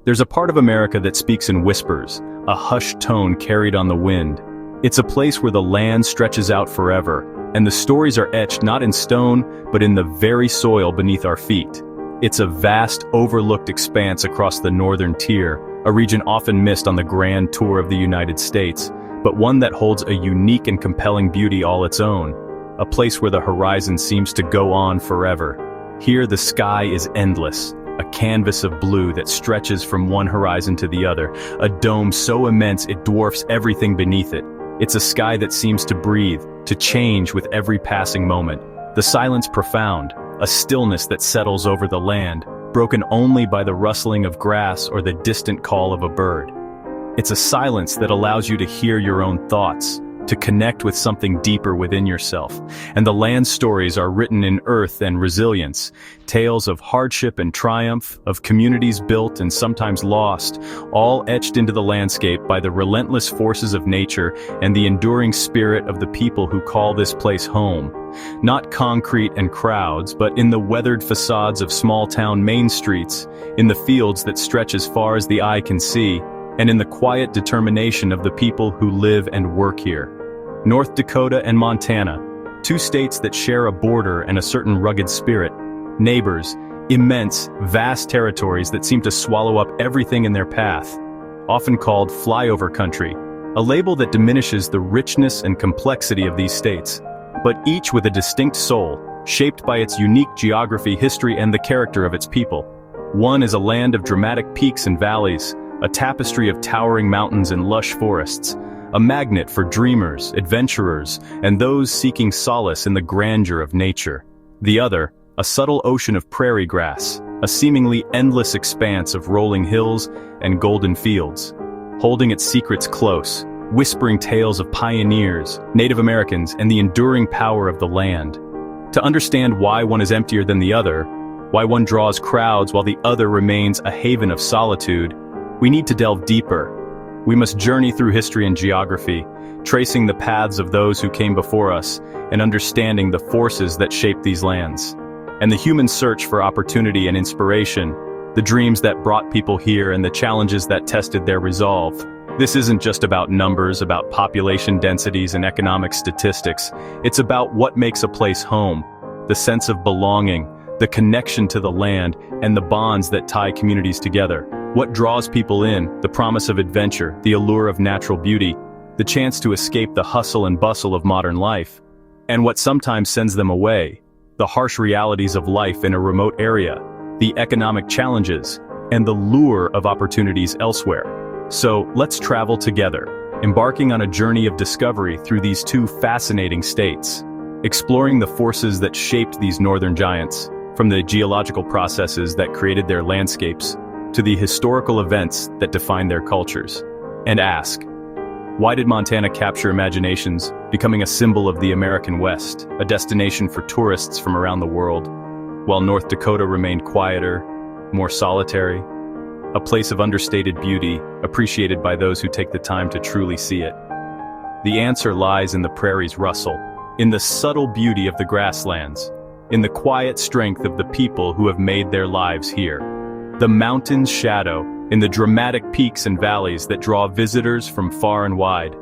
There's a part of America that speaks in whispers, a hushed tone carried on the wind. It's a place where the land stretches out forever, and the stories are etched not in stone, but in the very soil beneath our feet. It's a vast, overlooked expanse across the northern tier, a region often missed on the grand tour of the United States, but one that holds a unique and compelling beauty all its own. A place where the horizon seems to go on forever. Here the sky is endless, a canvas of blue that stretches from one horizon to the other, a dome so immense it dwarfs everything beneath it. It's a sky that seems to breathe, to change with every passing moment. The silence profound, a stillness that settles over the land, broken only by the rustling of grass or the distant call of a bird. It's a silence that allows you to hear your own thoughts, to connect with something deeper within yourself. And the land stories are written in earth and resilience, tales of hardship and triumph, of communities built and sometimes lost, all etched into the landscape by the relentless forces of nature and the enduring spirit of the people who call this place home. Not concrete and crowds, but in the weathered facades of small-town main streets, in the fields that stretch as far as the eye can see, and in the quiet determination of the people who live and work here. North Dakota and Montana, two states that share a border and a certain rugged spirit. Neighbors, immense, vast territories that seem to swallow up everything in their path. Often called flyover country, a label that diminishes the richness and complexity of these states, but each with a distinct soul, shaped by its unique geography, history, and the character of its people. One is a land of dramatic peaks and valleys, a tapestry of towering mountains and lush forests, a magnet for dreamers, adventurers, and those seeking solace in the grandeur of nature. The other, a subtle ocean of prairie grass, a seemingly endless expanse of rolling hills and golden fields, holding its secrets close, whispering tales of pioneers, Native Americans, and the enduring power of the land. To understand why one is emptier than the other, why one draws crowds while the other remains a haven of solitude, we need to delve deeper. We must journey through history and geography, tracing the paths of those who came before us and understanding the forces that shape these lands. And the human search for opportunity and inspiration, the dreams that brought people here and the challenges that tested their resolve. This isn't just about numbers, about population densities and economic statistics. It's about what makes a place home, the sense of belonging, the connection to the land, and the bonds that tie communities together. What draws people in, the promise of adventure, the allure of natural beauty, the chance to escape the hustle and bustle of modern life. And what sometimes sends them away, the harsh realities of life in a remote area, the economic challenges, and the lure of opportunities elsewhere. So let's travel together, embarking on a journey of discovery through these two fascinating states, exploring the forces that shaped these northern giants, from the geological processes that created their landscapes, to the historical events that define their cultures. And ask, why did Montana capture imaginations, becoming a symbol of the American West, a destination for tourists from around the world, while North Dakota remained quieter, more solitary, a place of understated beauty, appreciated by those who take the time to truly see it? The answer lies in the prairie's rustle, in the subtle beauty of the grasslands, in the quiet strength of the people who have made their lives here. The mountain's shadow, in the dramatic peaks and valleys that draw visitors from far and wide.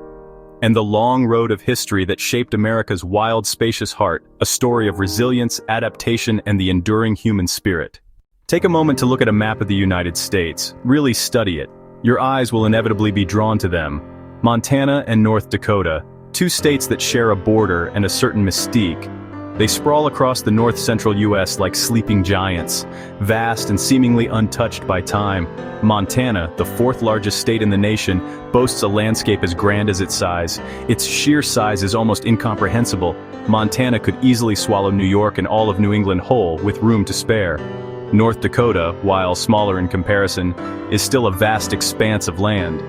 And the long road of history that shaped America's wild, spacious heart, a story of resilience, adaptation, and the enduring human spirit. Take a moment to look at a map of the United States. Really study it. Your eyes will inevitably be drawn to them. Montana and North Dakota, two states that share a border and a certain mystique. They sprawl across the north-central U.S. like sleeping giants, vast and seemingly untouched by time. Montana, the fourth largest state in the nation, boasts a landscape as grand as its size. Its sheer size is almost incomprehensible. Montana could easily swallow New York and all of New England whole, with room to spare. North Dakota, while smaller in comparison, is still a vast expanse of land,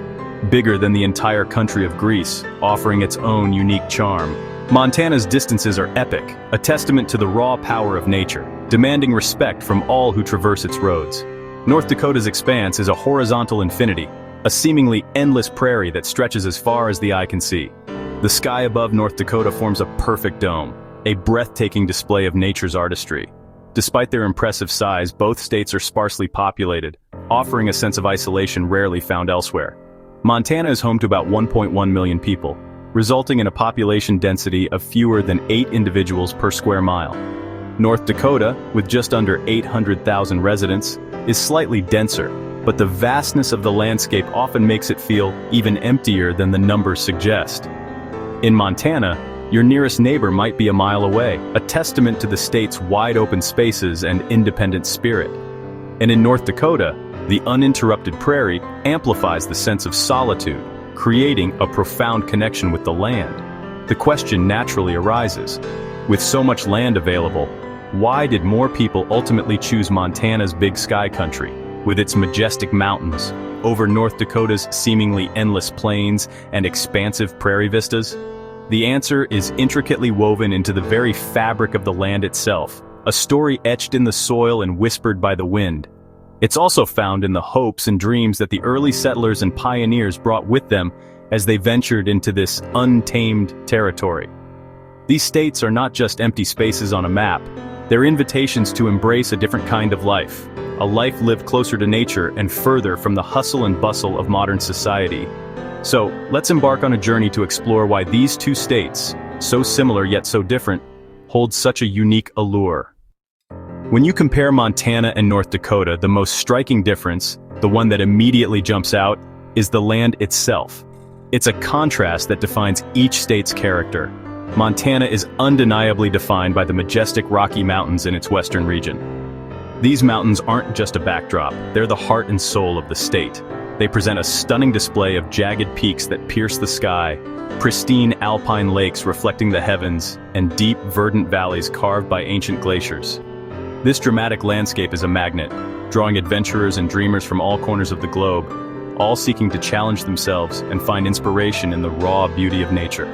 bigger than the entire country of Greece, offering its own unique charm. Montana's distances are epic, a testament to the raw power of nature, demanding respect from all who traverse its roads. North Dakota's expanse is a horizontal infinity, a seemingly endless prairie that stretches as far as the eye can see. The sky above North Dakota forms a perfect dome, a breathtaking display of nature's artistry. Despite their impressive size, both states are sparsely populated, offering a sense of isolation rarely found elsewhere. Montana is home to about 1.1 million people, resulting in a population density of fewer than 8 individuals per square mile. North Dakota, with just under 800,000 residents, is slightly denser, but the vastness of the landscape often makes it feel even emptier than the numbers suggest. In Montana, your nearest neighbor might be a mile away, a testament to the state's wide-open spaces and independent spirit. And in North Dakota, the uninterrupted prairie amplifies the sense of solitude, creating a profound connection with the land. The question naturally arises, with so much land available, why did more people ultimately choose Montana's Big Sky country, with its majestic mountains, over North Dakota's seemingly endless plains and expansive prairie vistas? The answer is intricately woven into the very fabric of the land itself, a story etched in the soil and whispered by the wind. It's also found in the hopes and dreams that the early settlers and pioneers brought with them as they ventured into this untamed territory. These states are not just empty spaces on a map, they're invitations to embrace a different kind of life, a life lived closer to nature and further from the hustle and bustle of modern society. So, let's embark on a journey to explore why these two states, so similar yet so different, hold such a unique allure. When you compare Montana and North Dakota, the most striking difference, the one that immediately jumps out, is the land itself. It's a contrast that defines each state's character. Montana is undeniably defined by the majestic Rocky Mountains in its western region. These mountains aren't just a backdrop, they're the heart and soul of the state. They present a stunning display of jagged peaks that pierce the sky, pristine alpine lakes reflecting the heavens, and deep, verdant valleys carved by ancient glaciers. This dramatic landscape is a magnet, drawing adventurers and dreamers from all corners of the globe, all seeking to challenge themselves and find inspiration in the raw beauty of nature.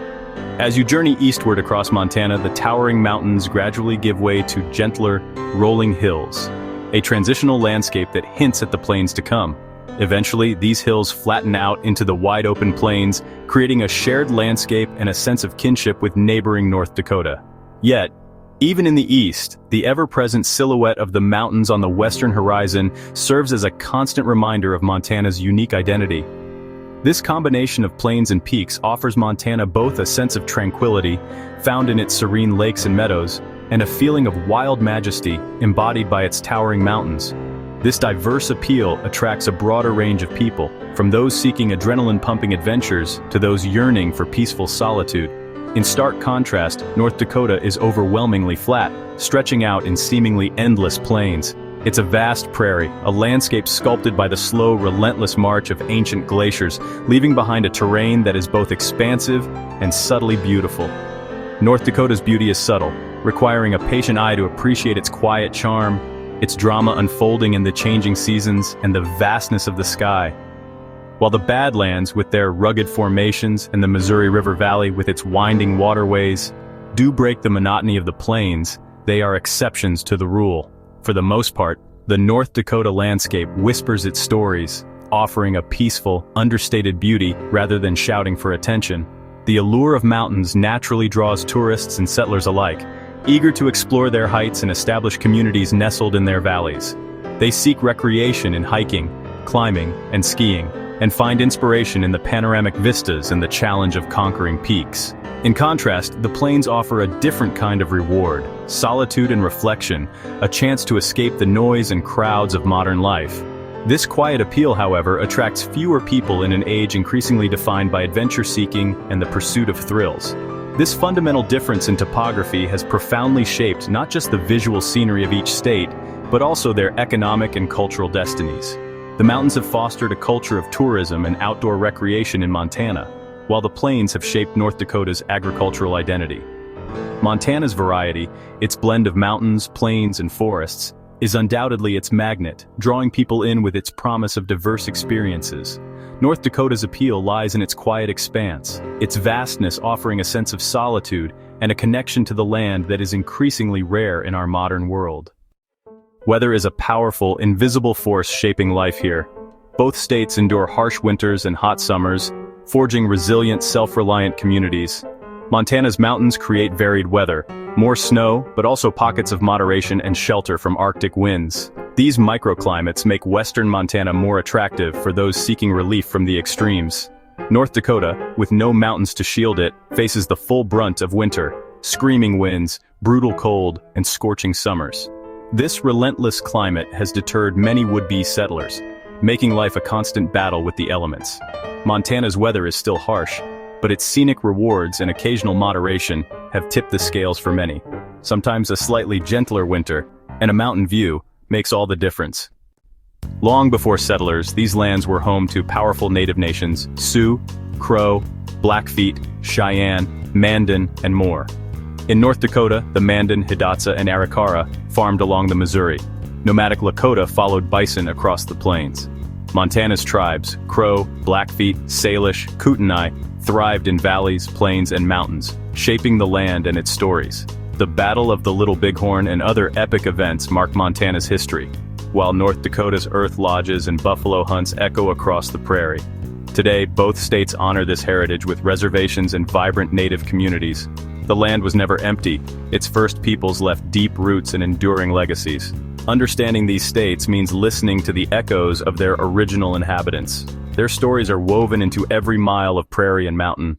As you journey eastward across Montana, the towering mountains gradually give way to gentler, rolling hills, a transitional landscape that hints at the plains to come. Eventually, these hills flatten out into the wide-open plains, creating a shared landscape and a sense of kinship with neighboring North Dakota. Yet, even in the east, the ever-present silhouette of the mountains on the western horizon serves as a constant reminder of Montana's unique identity. This combination of plains and peaks offers Montana both a sense of tranquility, found in its serene lakes and meadows, and a feeling of wild majesty embodied by its towering mountains. This diverse appeal attracts a broader range of people, from those seeking adrenaline-pumping adventures to those yearning for peaceful solitude. In stark contrast, North Dakota is overwhelmingly flat, stretching out in seemingly endless plains. It's a vast prairie, a landscape sculpted by the slow, relentless march of ancient glaciers, leaving behind a terrain that is both expansive and subtly beautiful. North Dakota's beauty is subtle, requiring a patient eye to appreciate its quiet charm, its drama unfolding in the changing seasons and the vastness of the sky. While the Badlands, with their rugged formations, and the Missouri River Valley with its winding waterways, do break the monotony of the plains, they are exceptions to the rule. For the most part, the North Dakota landscape whispers its stories, offering a peaceful, understated beauty rather than shouting for attention. The allure of mountains naturally draws tourists and settlers alike, eager to explore their heights and establish communities nestled in their valleys. They seek recreation in hiking, climbing, and skiing, and find inspiration in the panoramic vistas and the challenge of conquering peaks. In contrast, the plains offer a different kind of reward, solitude and reflection, a chance to escape the noise and crowds of modern life. This quiet appeal, however, attracts fewer people in an age increasingly defined by adventure-seeking and the pursuit of thrills. This fundamental difference in topography has profoundly shaped not just the visual scenery of each state, but also their economic and cultural destinies. The mountains have fostered a culture of tourism and outdoor recreation in Montana, while the plains have shaped North Dakota's agricultural identity. Montana's variety, its blend of mountains, plains, and forests, is undoubtedly its magnet, drawing people in with its promise of diverse experiences. North Dakota's appeal lies in its quiet expanse, its vastness offering a sense of solitude and a connection to the land that is increasingly rare in our modern world. Weather is a powerful, invisible force shaping life here. Both states endure harsh winters and hot summers, forging resilient, self-reliant communities. Montana's mountains create varied weather, More snow, but also pockets of moderation and shelter from Arctic winds. These microclimates make western Montana more attractive for those seeking relief from the extremes. North Dakota, with no mountains to shield it, faces the full brunt of winter, screaming winds, brutal cold, and scorching summers. This relentless climate has deterred many would-be settlers, making life a constant battle with the elements. Montana's weather is still harsh, but its scenic rewards and occasional moderation have tipped the scales for many. Sometimes a slightly gentler winter, and a mountain view, makes all the difference. Long before settlers, these lands were home to powerful native nations: Sioux, Crow, Blackfeet, Cheyenne, Mandan, and more. In North Dakota, the Mandan, Hidatsa, and Arikara farmed along the Missouri. Nomadic Lakota followed bison across the plains. Montana's tribes, Crow, Blackfeet, Salish, Kootenai, thrived in valleys, plains, and mountains, shaping the land and its stories. The Battle of the Little Bighorn and other epic events mark Montana's history, while North Dakota's earth lodges and buffalo hunts echo across the prairie. Today, both states honor this heritage with reservations and vibrant native communities. The land was never empty. Its first peoples left deep roots and enduring legacies. Understanding these states means listening to the echoes of their original inhabitants. Their stories are woven into every mile of prairie and mountain.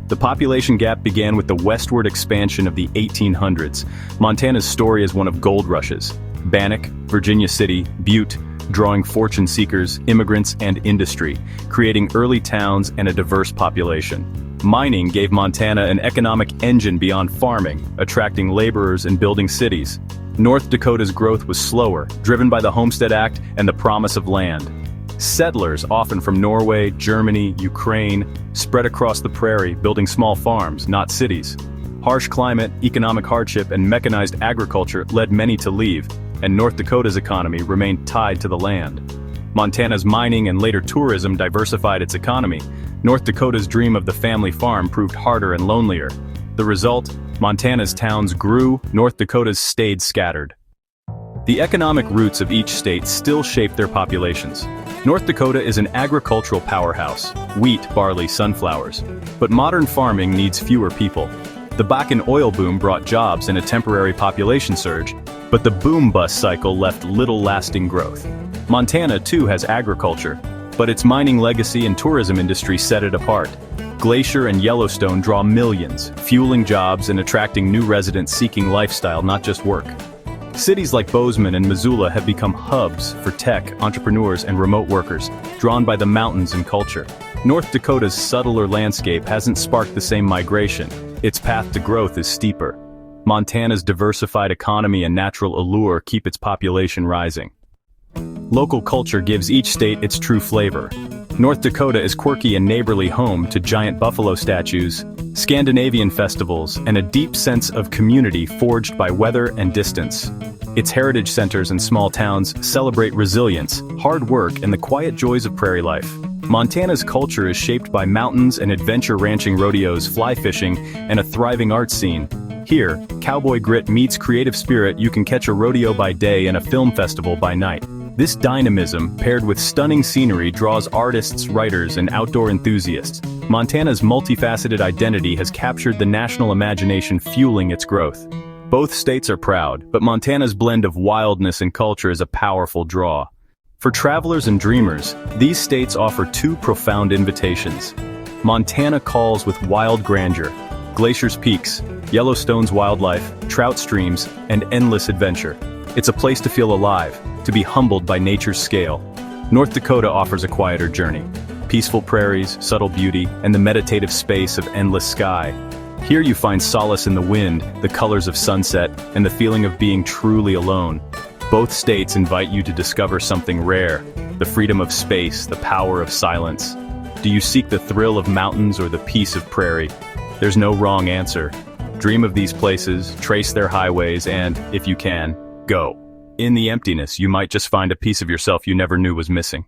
The population gap began with the westward expansion of the 1800s. Montana's story is one of gold rushes. Bannock, Virginia City, Butte, drawing fortune seekers, immigrants, and industry, creating early towns and a diverse population. Mining gave Montana an economic engine beyond farming, attracting laborers and building cities. North Dakota's growth was slower, driven by the Homestead Act and the promise of land. Settlers, often from Norway, Germany, Ukraine, spread across the prairie, building small farms, not cities. Harsh climate, economic hardship, and mechanized agriculture led many to leave, and North Dakota's economy remained tied to the land. Montana's mining and later tourism diversified its economy. North Dakota's dream of the family farm proved harder and lonelier. The result? Montana's towns grew, North Dakota's stayed scattered. The economic roots of each state still shape their populations. North Dakota is an agricultural powerhouse: wheat, barley, sunflowers. But modern farming needs fewer people. The Bakken oil boom brought jobs and a temporary population surge, but the boom-bust cycle left little lasting growth. Montana, too, has agriculture, but its mining legacy and tourism industry set it apart. Glacier and Yellowstone draw millions, fueling jobs and attracting new residents seeking lifestyle, not just work. Cities like Bozeman and Missoula have become hubs for tech, entrepreneurs, and remote workers, drawn by the mountains and culture. North Dakota's subtler landscape hasn't sparked the same migration. Its path to growth is steeper. Montana's diversified economy and natural allure keep its population rising. Local culture gives each state its true flavor. North Dakota is quirky and neighborly, home to giant buffalo statues, Scandinavian festivals, and a deep sense of community forged by weather and distance. Its heritage centers and small towns celebrate resilience, hard work, and the quiet joys of prairie life. Montana's culture is shaped by mountains and adventure ranching, rodeos, fly fishing, and a thriving art scene. Here, cowboy grit meets creative spirit. You can catch a rodeo by day and a film festival by night. This dynamism, paired with stunning scenery, draws artists, writers, and outdoor enthusiasts. Montana's multifaceted identity has captured the national imagination, fueling its growth. Both states are proud, but Montana's blend of wildness and culture is a powerful draw. For travelers and dreamers, these states offer two profound invitations. Montana calls with wild grandeur, glaciers, peaks, Yellowstone's wildlife, trout streams, and endless adventure. It's a place to feel alive, to be humbled by nature's scale. North Dakota offers a quieter journey. Peaceful prairies, subtle beauty, and the meditative space of endless sky. Here you find solace in the wind, the colors of sunset, and the feeling of being truly alone. Both states invite you to discover something rare: the freedom of space, the power of silence. Do you seek the thrill of mountains or the peace of prairie? There's no wrong answer. Dream of these places, trace their highways, and, if you can, go. In the emptiness, you might just find a piece of yourself you never knew was missing.